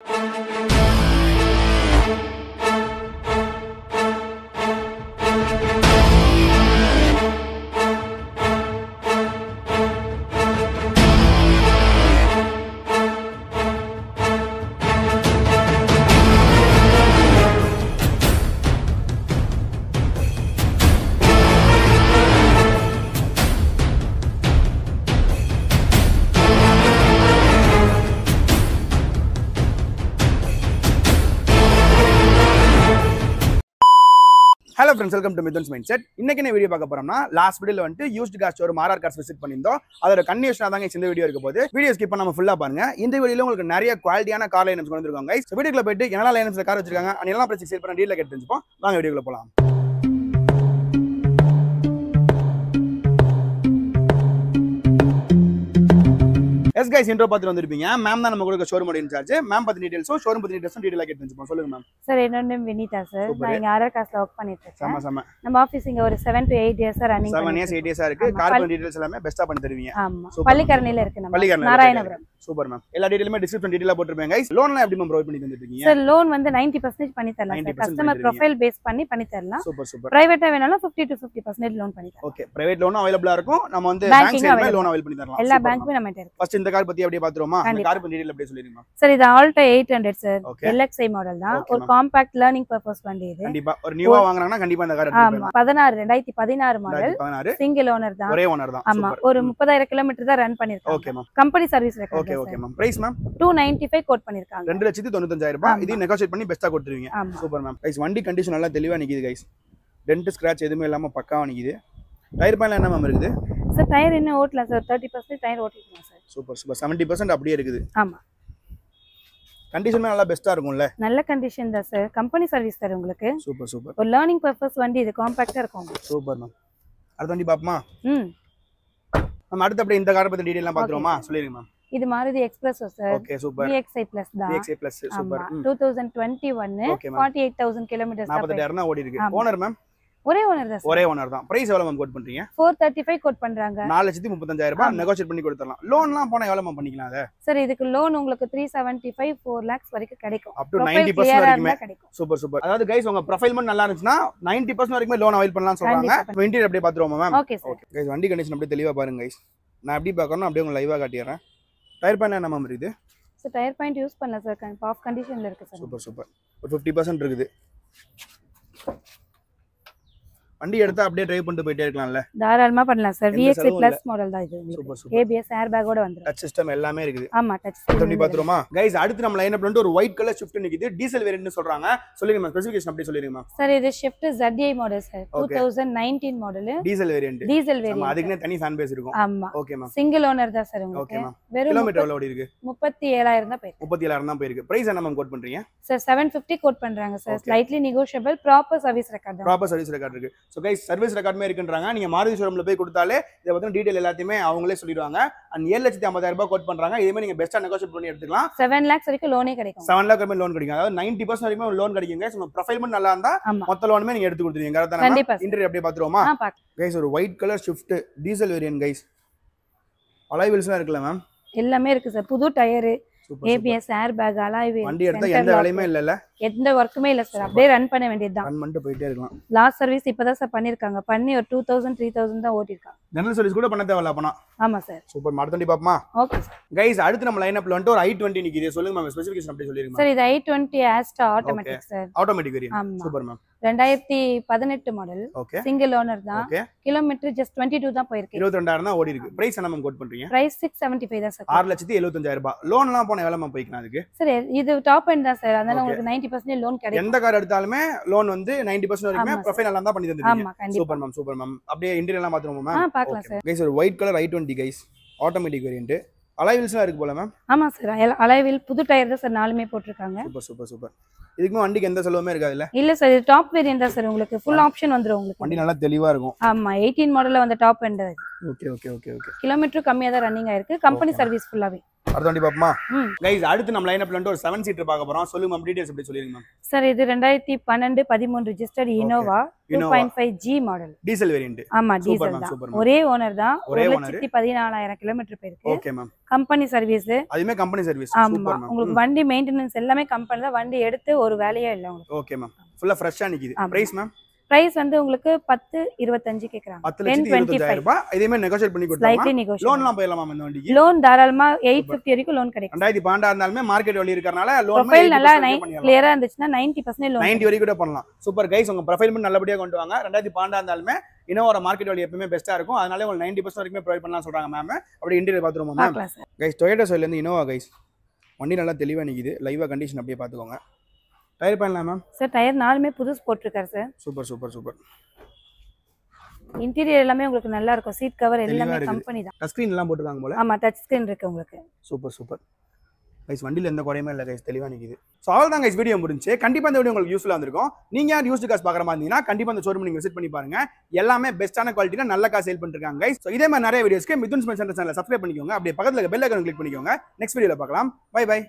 Hello friends, welcome to Mithun's Mindset. இன்னைக்கு என்ன video பார்க்க போறோம்னா லாஸ்ட் வீடியோல வந்து used car store RR cars visit பண்ணிருந்தோம். அதோட கன்டினியூஷனா தான் இந்த வீடியோ இருக்க போகுது. வீடியோ ஸ்கிப் பண்ணாம ஃபுல்லா பாருங்க. இந்த வீடியோல உங்களுக்கு நிறைய குவாலிட்டியான கார் லைனப்ஸ் கொண்டு வந்திருக்காங்க गाइस. வீடியோக்குள்ள போயிட்டு என்னெல்லாம் லைனப்ஸ்ல கார் வச்சிருக்காங்க and என்னெல்லாம் பிரைஸ் சேல் பண்ண டீல்ல கேட்டு தெரிஞ்சுப்போம். வாங்க வீடியோக்குள்ள போலாம். Yes guys, intro பார்த்துட்டு வந்திருப்பீங்க. மேம் தான் நம்ம கூட ஷோரூம் ஓட இன்சார்ஜ். மேம் பத்தி டீடைல்ஸும் ஷோரூம் பத்தி டீடைல்ஸும் டீடைலா கேட்டு தெரிஞ்சுப்போம். சொல்லுங்க மேம். சார் என்னோட நேம் வினிதா சார். நான் இங்க ஆர்ஆர் கார்ஸ்ல வர்க் பண்ணிட்டு இருக்கேன். சம நம்ம ஆபீஸ் இங்க ஒரு 7 to 8 years running 7 years 8 years இருக்கு. கார் பத்தி டீடைல்ஸ் எல்லாமே பெஸ்டா பண்ணி தருவீங்க. ஆமா. பள்ளிக்கரணையில இருக்கு நம்ம. நாராயணபுரம். Super ma'am. எல்லா டீடைலுமே டிஸ்கிரிப்ஷன் டீடைலா போட்டுருப்பேன் गाइस. லோன்லாம் எப்படி மேம் ப்ரொவைட் பண்ணி தந்துட்டு இருக்கீங்க? சார் லோன் வந்து 90% பண்ணி தரலாம் சார். கஸ்டமர் ப்ரொஃபைல் பேஸ் பண்ணி தரலாம். Super super. பிரைவேட்டா வேணாலும் 50 to 50% லோன் பண்ணி தரலாம். ஓகே. பிரைவேட் லோனும் அவேலபிளா இருக்கும். நம்ம வந்து பேங்க் சைடுல லோன் அவேல் பண்ணி தரலாம். எல்லா பேங்க்குமே நம்மட்ட இருக்கு. ஃபர்ஸ்ட் இந்த கார் பத்தி அப்படியே பாத்துறோமா? இந்த கார் பத்தி டீடைல் அப்படியே சொல்லிருங்க. சார் இது ஆல்டோ 800 சார். LXi மாடல் தான். ஒரு காம்பாக்ட் லேர்னிங் பர்பஸ் வண்டி இது. கண்டிப்பா ஒரு நியூவா வாங்குறாங்கன்னா கண்டிப்பா இந்த கார் எடுத்துக்கலாம். 2016 மாடல். சிங்கிள் ஓனர் தான். ஒரே ஓனர் தான். ஆமா. ஒரு 30000 கிலோமீட்டர் தான் ரன் பண்ணிருக்காங்க. Okay ma'am. Company service record. Okay okay ma'am. Price ma'am 295 quote பண்ணிருக்காங்க. 2,95,000 ரூபாய். இது நெகோஷியேட் பண்ணி பெஸ்டா கொடுத்துருவீங்க. Super ma'am. गाइस வண்டி கண்டிஷன் நல்லா தெளிவா நிக்குது गाइस. டென்ட் ஸ்கிராட்ச் எதுவுமே இல்லாம பக்காவா நிக்குது. டயர் பாயிண்ட்ல என்ன மேம் இருக்குது? சார் டயர் இன்னும் ஓட்டலாம் சார். 30% டயர் ஓட்டிக்கலாம் சார். Super super. 70% அப்படியே இருக்குது. ஆமா. கண்டிஷன் நல்லா பெஸ்டா இருக்கும்ல? நல்ல கண்டிஷன் தான் சார். கம்பெனி சர்வீஸ் சார் உங்களுக்கு. Super super. ஒரு லேர்னிங் பர்பஸ் வண்டி இது காம்பாக்ட்டா இருக்கும். Super ma'am. அடுத்த வண்டி பாப்போமா? நம்ம அடுத்து அப்படியே இந்த காரை பத்தி டீடைல் எல்லாம் பாத்துறோமா? சொல்லிருங்க மேம். இது Maruti express sir. Okay super. VXi Plus தான். VXi Plus super. 2021 48000 கிலோமீட்டர்ஸ் 48000 தான் ஓடி இருக்கு. Owner ma'am? ஒரே ஓனர் தான் சார். ஒரே ஓனர் தான். பிரைஸ் எவ்வளவு மேம் கோட் பண்றீங்க? 435 கோட் பண்றாங்க. 4,35,000 ரூபாய் நெகோஷியேட் பண்ணி கொடுத்துறலாம். லோன்லாம் போனா எவ்வளவு மேம் பண்ணிக்கலாம் அத? சார் இதுக்கு லோன் உங்களுக்கு 375 4 lakhs வரைக்கும் கிடைக்கும். அப் டு 90% வரைக்கும் கிடைக்கும். Super super. அதாவது गाइस உங்க ப்ரொஃபைல் மட்டும் நல்லா இருந்துச்சுனா 90% வரைக்கும் லோன் அவைல் பண்ணலாம்னு சொல்றாங்க. இன்டீரியர் அப்படியே பாத்துறோமா மேம்? Okay sir. गाइस வண்டி கண்டிஷன் அப்படியே தெளிவா பாருங்க गाइस. நான் எப்படி பார்க்கறேனோ அப்படியே உங்களுக்கு லைவா காட்டிறேன். டயர் பாயிண்ட் என்ன மேம் இருக்குது? சார் டயர் பாயிண்ட் யூஸ் பண்ணல சார். ஆஃப் கண்டிஷன்ல இருக்கு சார். Super super. ஒரு 50% இருக்குது. வண்டி எடுத்தா அப்படியே டிரைவ் பண்ணிட்டு போயிட்டே இருக்கலாம்ல? தாராளமா பண்ணலாம் சார். VXi Plus மாடல் தான் இது. Super super. ABS ஏர் பேக்கோட வந்துரும். டச் சிஸ்டம் எல்லாமே இருக்குது. ஆமா டச் சிஸ்டம். வண்டி பாத்துறோமா? गाइस அடுத்து நம்ம லைன் அப்ல வந்து ஒரு ஒயிட் கலர் ஷிஃப்ட் நிக்குது. டீசல் வேரியன்ட்னு சொல்றாங்க. சொல்லுங்க மேம் ஸ்பெசிஃபிகேஷன் அப்படியே சொல்லிருங்க மேம். சார் இது shift ZI model sir. 2019 model. Diesel variant. Diesel variant. ஆமா அதுக்குனே தனி ஃபேன் பேஸ் இருக்கும். ஆமா. Okay ma'am. சிங்கிள் ஓனர் தான் சார் உங்களுக்கு. Okay ma'am. கிலோமீட்டர் எவ்வளவு ஓடி இருக்கு? 37000 தான் போயிருக்கு. 37000 தான் போயிருக்கு. பிரைஸ் என்ன மேம் கோட் பண்றீங்க? சார் 750 கோட் பண்றாங்க sir. Slightly negotiable. Proper service record தான். ப்ராப்பர் சர்வீஸ் ரெக்கார்ட் இருக்கு. சோ गाइस சர்வீஸ் ரெக்கார்ட்மே இருக்குன்றாங்க. நீங்க மாருதி ஷோரூம்ல போய் கொடுத்தாலே இத பத்தின டீடைல் எல்லாத்தையுமே அவங்களே சொல்லிடுவாங்க. and 7,50,000 ரூபாய் கோட் பண்றாங்க. இதே நீங்க பெஸ்டா நெகோஷியேட் பண்ணி எடுத்துக்கலாம். 7 lakhs வரைக்கும் லோனே கிடைக்கும். 7 lakh வரைக்கும் லோன் கிடைக்கும். அதாவது 90% வரைக்கும் லோன் கிடைக்கும் गाइस. உங்க ப்ரொஃபைல் மட்டும் நல்லா இருந்தா மொத்த லோனுமே நீங்க எடுத்து கொடுத்துருவீங்க. கரெக்ட்டா? இன்டீரியர் அப்படியே பாத்துறோமா? गाइस ஒரு white colour Swift diesel variant guys. Alloy வீல்ஸ்லாம் இருக்குல மேம்? எல்லாமே இருக்கு சார். புது tyre, ABS air bag, alloy wheel. வண்டி எடுத்தா எந்த வேலையுமே இல்லல? எந்த வர்க்குமே இல்ல சார். அப்படியே ரன் பண்ண வேண்டியதுதான். ரன் பண்ணிட்டு போயிட்டே இருக்கலாம். லாஸ்ட் சர்வீஸ் இப்பதான் சார் பண்ணிருக்காங்க. பண்ணி ஒரு 2000 3000 தான் ஓட்டிருக்காங்க. ஜெனரல் சர்வீஸ் கூட பண்ண தேவையில்ல அப்பனா? ஆமா சார். சூப்பர். மாடல் வண்டி பாப்போமா? Okay sir. गाइस அடுத்து நம்ம லைன் அப்ல வந்து ஒரு i20 நிக்குது. சொல்லுங்க மேம் ஸ்பெசிஃபிகேஷன் அப்படியே சொல்லிருங்க. சார் இது i20 Astra automatic sir. Automatic variant. Super ma'am. 2018 model. Okay. Single owner தான். கிலோமீட்டர் ஜஸ்ட் 22 தான் போயிருக்கு. 22,000 தான் ஓடி இருக்கு. பிரைஸ் என்ன மேம் கோட் பண்றீங்க? பிரைஸ் 675 தான் சார். 6,75,000 ரூபாய். லோன்லாம் போனா எவ்வளவு மேம் போய்க்கலாம் அதுக்கு? சார் இது டாப் எண்ட் தான் சார். அதனால உங்களுக்கு 90% லோன் கிடைக்கும். எந்த கார் எடுத்தாலுமே லோன் வந்து 90% வரைக்கும் ப்ரொஃபைல் நல்லா தான் பண்ணி தந்துருவீங்க. Super ma'am super ma'am. அப்படியே இன்டீரியர் எல்லாம் பாத்துறோமா மேம்? பார்க்கலாம் சார். गाइस ஒரு white colour i20 guys. Automatic variant. Alloy வீல்ஸ்லாம் இருக்கு போல மேம்? ஆமா சார். அலாய் வீல் புது டயர் தான் சார். நாலுமே போட்டுருக்காங்க. Super super super. இதுக்கு வண்டிக்கு எந்த செலவுமே இருக்காதுல்ல? இல்ல சார். இது டாப் வேரியன்ட் தான் சார். உங்களுக்கு ஃபுல் ஆப்ஷன் வந்துரும் உங்களுக்கு. வண்டி நல்லா தெளிவா இருக்கும். ஆமா 18 மாடல்ல வந்த டாப் எண்ட் அது. Okay okay okay okay. Kilometre கம்மியா தான் ரன்னிங் ஆயிருக்கு. கம்பெனி சர்வீஸ் ஃபுல்லாவே. அடுத்த வண்டி பாப்போமா? गाइस அடுத்து நம்ம லைன் அப்ல வந்து ஒரு 7 சீட்டர் பார்க்க போறோம். சொல்லுங்க மேம் டீடைல்ஸ் அப்படியே சொல்லிருங்க மேம். சார் இது 2012 13 registered Innova Innova 2.5G model diesel variant ஆமா சூப்பர் டீசல் மேம் தான் சூப்பர் ஒரே ஓனர் தான் ஒரே 1,14,000 கிலோமீட்டர் போயிருக்கு ஓகே மேம் கம்பெனி சர்வீஸ் அதுமே கம்பெனி சர்வீஸ் ஆமா சூப்பர் மேம் உங்களுக்கு வண்டி மெயின்டெனன்ஸ் எல்லாமே கம்பெனி தான் வண்டி எடுத்து ஒரு வேலையே இல்ல உங்களுக்கு ஓகே மேம் ஃபுல்லா ஃப்ரெஷ்ஷா நிக்குது பிரைஸ் மேம் பிரைஸ் வந்து உங்களுக்கு 10-25 கேக்குறாங்க 10,25,000 ரூபாய் இதேமே நெகோஷியேட் பண்ணி கொடுத்தோம் ஸ்லைட்லி நெகோஷியேட் லோன்லாம் போயிடலாமா இந்த வண்டிக்கு லோன் தாராளமா 850 வரைக்கும் லோன் கிடைக்கும் 2012 இருந்தாலுமே மார்க்கெட் வழி இருக்கறனால லோன் ப்ரொஃபைல் நல்லா கிளியரா இருந்துச்சுனா 90% லோன் 90 வரைக்கும் கூட பண்ணலாம் சூப்பர் கைஸ் உங்க ப்ரொஃபைல் மட்டும் நல்லபடியா கொண்டு வாங்க 2012 இருந்தாலுமே இன்னோவா மார்க்கெட் வழி எப்பவுமே பெஸ்டா இருக்கும் அதனால உங்களுக்கு 90% வரைக்கும் ப்ரொவைட் பண்ணலாம் சொல்றாங்க மேம் அப்படியே இன்டீரியர் பாத்துறோமா மேம் பார்க்கலாம் சார் கைஸ் டொயோட்டா சைடுல இருந்து இன்னோவா கைஸ் வண்டி நல்லா தெளிவா நிக்குது லைவா கண்டிஷன் அப்படியே பாத்துக்கோங்க டயர் பண்ணலாம் மேம் சார் டயர் நாலுமே புதுசு போட்டுருக்காரு sir super super super interior எல்லாமே உங்களுக்கு நல்லா இருக்கும் சீட் கவர் எல்லாமே கம்பெனி தான் டச் ஸ்கிரீன் எல்லாம் போட்டுருக்காங்க போல ஆமா டச் ஸ்கிரீன் இருக்கு உங்களுக்கு சூப்பர் சூப்பர் கைஸ் வண்டியில எந்த குறையுமே இல்லை கைஸ் தெளிவா நிக்குது ஸோ அவ்வளோதான் கைஸ் வீடியோ முடிஞ்சு கண்டிப்பா இந்த வீடியோ உங்களுக்கு யூஸ்ஃபுல்லாக இருக்கும் நீங்க யார் யூஸ்டு காசு பார்க்குற மாதிரி இருந்தீங்கன்னா கண்டிப்பா இந்த ஷோரூம் நீங்க விசிட் பண்ணி பாருங்க எல்லாமே பெஸ்ட்டான குவாலிட்டியில் நல்ல காசு சேல் பண்ணிருக்காங்க கைஸ் ஸோ இதே மாதிரி நிறைய வீடியோஸ்க்கு மிதுன் ஸ்மெல் சென்டர் சேனலை சப்ஸ்கிரைப் பண்ணிக்கோங்க அப்படியே பக்கத்தில் பெல் ஐக்கான் கிளிக் பண்ணிக்கோங்க நெக்ஸ்ட் வீடியோவில் பார்க்கலாம் பை பை